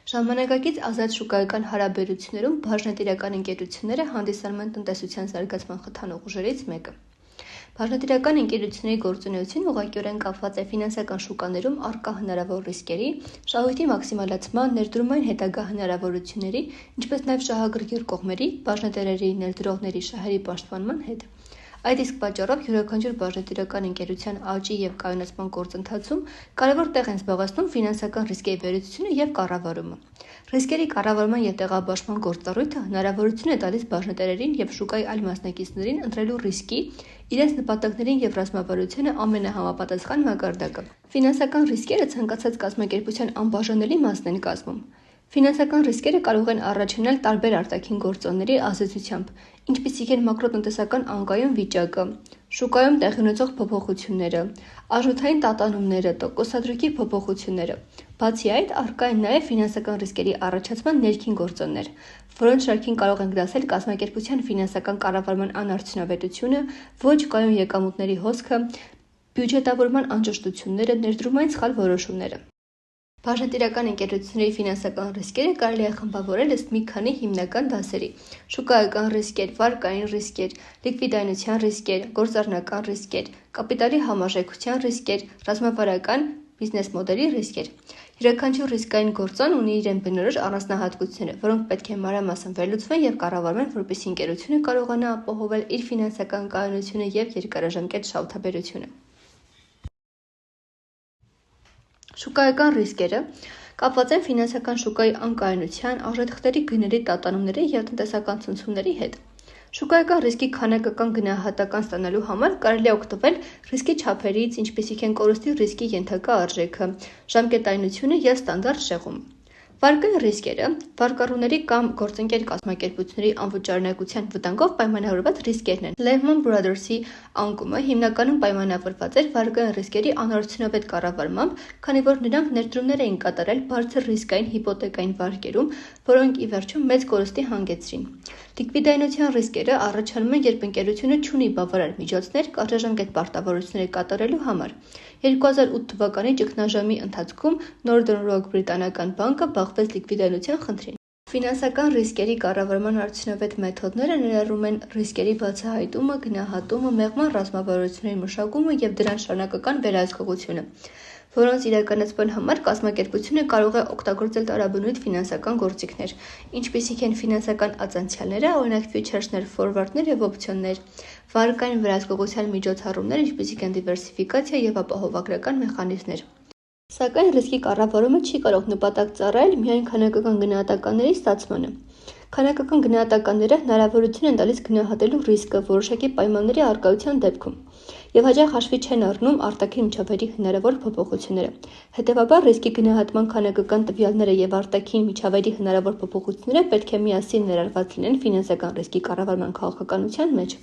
Ժամանակակից ազատ շուկայական հարաբերություններում բաժնետիրական ընկերությունները հանդիսանում են տնտեսության զարգացման խթանող ուժերից մեկը։ Բաժնետիրական ընկերությունների գործունեությունը ուղղակիորեն կապված է ֆինանսական շուկաներում առկա հնարավոր ռիսկերի, շահույթի մաքսիմալացման, ներդրումային հետագա հնարավորությունների, ինչպես նաև շահագրգիռ կողմերի, բաժնետերերի, ներդրողների շահերի պաշտպանման հետ։ Այդ իսկ պատճառով յուրաքանչյուր բաժնետիրական ընկերության աճի և կայունացման գործընթացում կարևոր տեղ են զբաղեցնում ֆինանսական ռիսկերի վերլուծությունը և կառավարումը։ Ռիսկերի կառավարման և տեղաբաշխման գործառույթը հնարավորություն է տալիս բաժնետերերին և շուկայի այլ մասնակիցներին ընտրելու ռիսկի, իրենց նպատակներին և ռազմավարությանը ամենահամապատասխան մակարդակը։ Ֆինանսական ռիսկերը ցանկացած կազմակերպության անբաժանելի մասն են կազմում։ Ֆինանսական ռիսկերը կարող են առաջանալ տարբեր արտաքին գործոնների ազդեցությամբ, ինչպիսիք են մակրոտնտեսական անկայուն վիճակը, շուկայում տեղի ունեցող փոփոխությունները, արժութային տատանումները, տոկոսադրույքի փոփոխությունները։ Բացի այդ, առկա են նաև ֆինանսական ռիսկերի առաջացման ներքին գործոններ, որոնց շարքին կարող ենք դասել կազմակերպության ֆինանսական կառավարման անարդյունավետությունը, ոչ կայուն եկամուտների հոսքը, բյուջետավորման անճշտությունները, ներդրումային սխալ որոշումները։ Բաժնետիրական ընկերությունների ֆինանսական ռիսկերը կարելի է խմբավորել ըստ մի քանի հիմնական դասերի՝ շուկայական ռիսկեր, վարկային ռիսկեր, լիկվիդայնության ռիսկեր, գործառնական ռիսկեր, կապիտալի համարժեքության ռիսկեր, ռազմավարական բիզնես մոդելի ռիսկեր։ Յուրաքանչյուր ռիսկային գործոն ունի իրեն բնորոշ առանձնահատկությունները, որոնք պետք է մանրամասն վերլուծվեն և կառավարվեն, որպեսզի ընկերությունը կարողանա ապահովել իր ֆինանսական կայունությունը և երկարաժամկետ շահութաբերությունը։ Շուկայական ռիսկերը կապված են ֆինանսական շուկայի անկայունության, արժեթղթերի գների տատանումների և տնտեսական ցնցումների հետ։ Շուկայական ռիսկի քանակական գնահատական ստանալու համար կարելի է օգտվել ռիսկի չափերից, ինչպիսիք են կորուստի ռիսկի ենթակա արժեքը, ժամկետայնությունը և ստանդարտ շեղումը։ Վարկային ռիսկերը վարկառուների կամ գործընկեր կազմակերպությունների անվճարունակության վտանգով պայմանավորված ռիսկերն են։ Lehman Brothers-ի անկումը հիմնականում պայմանավորված էր վարկային ռիսկերի անարդյունավետ կառավարմամբ, քանի որ նրանք ներդրումներ էին կատարել բարձր ռիսկային հիպոթեկային վարկերում, որոնք ի վերջո մեծ կորստի հանգեցրին։ Լիկվիդայնության ռիսկերը առաջանում են, երբ ընկերությունը չունի բավարար միջոցներ կարճաժամկետ պարտավորություններ կատարելու համար։ 2008 թվականի ճգնաժամի ընթացքում Northern Rock բրիտանական բանկը բախվեց լիկվիդայնության խնդրին։ Ֆինանսական ռիսկերի կառավարման արդյունավետ մեթոդները ներառում են ռիսկերի բացահայտումը, գնահատումը, մեղման ռազմավարությունների մշակումը և դրանց շարունակական վերահսկողությունը, որոնց իրականացման համար կազմակերպությունը կարող է օգտագործել տարաբնույթ ֆինանսական գործիքներ, ինչպիսիք են ֆինանսական ածանցյալները, օրինակ ֆյուչերսներ, ֆորվարդներ և օպցիոններ, վարկային վերահսկողության միջոցառումներ, ինչպիսիք են դիվերսիֆիկացիա և ապահովագրական մեխանիզմներ։ Սակայն ռիսկի կառավարումը չի կարող նպատակ ծառայել միայն քանակական գնահատականների ստացմանը։ Քանակական գնահատականները հնարավորություն են տալիս գնահատելու ռիսկը որոշակի պայմանների առկայության դեպքում և հաճախ հաշվի չեն առնում արտաքին միջավայրի հնարավոր փոփոխությունները։ Հետևաբար, ռիսկի գնահատման քանակական տվյալները և արտաքին միջավայրի հնարավոր փոփոխությունները պետք է միասին ներառված լինեն ֆինանսական ռիսկի կառավարման քաղաքականության մեջ։